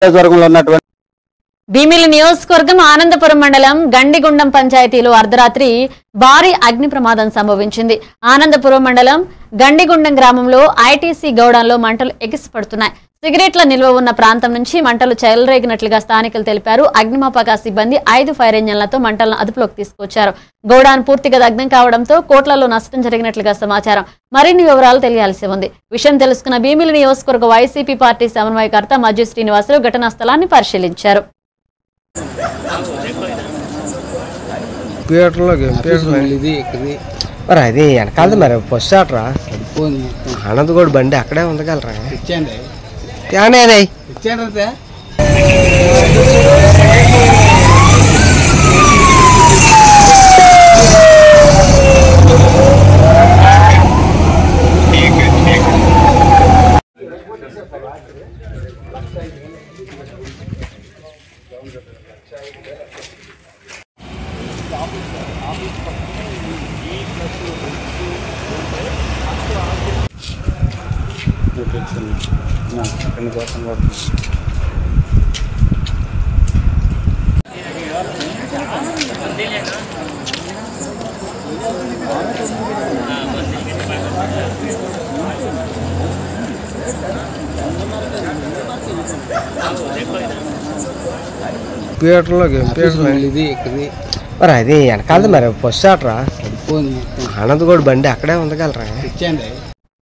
నియోజకవర్గంలో ఉన్నటువంటి భీమిలి నియోజకవర్గం ఆనందపురం మండలం గండిగుండం పంచాయతీలో అర్ధరాత్రి భారీ అగ్ని ప్రమాదం సంభవించింది. ఆనందపురం మండలం గండిగుండం గ్రామంలో ఐటీసీ గౌడంలో మంటలు ఎగిసిపడుతున్నాయి. సిగరెట్ల నిల్వ ఉన్న ప్రాంతం నుంచి మంటలు చెలరేగినట్లుగా స్థానికులు తెలిపారు. అగ్నిమాపక సిబ్బంది 5 ఫైర్ ఇంజన్లతో మంటలను అదుపులోకి తీసుకొచ్చారు. గౌడాన్ పూర్తిగా దగ్ధం కావడంతో కోట్లలో నష్టం జరిగినట్లుగా సమాచారం. మరిన్ని వివరాలు తెలియాల్సి ఉంది. విషయం తెలుసుకున్న భీమిలి నియోజకవర్గ వైసీపీ పార్టీ సమన్వయకర్త మజ్జి శ్రీనివాసులు ఘటనా స్థలాన్ని పరిశీలించారు. మరి అది వెనకాలది మరి ఫస్ట్ ఆటరా ఆనంద్ కూడా బండి అక్కడే ఉండగలరా మరి అది వెనకాలది మరి ఫస్ట్ ఆటరా ఆనంద్ కూడా బండి అక్కడే ఉండగలరా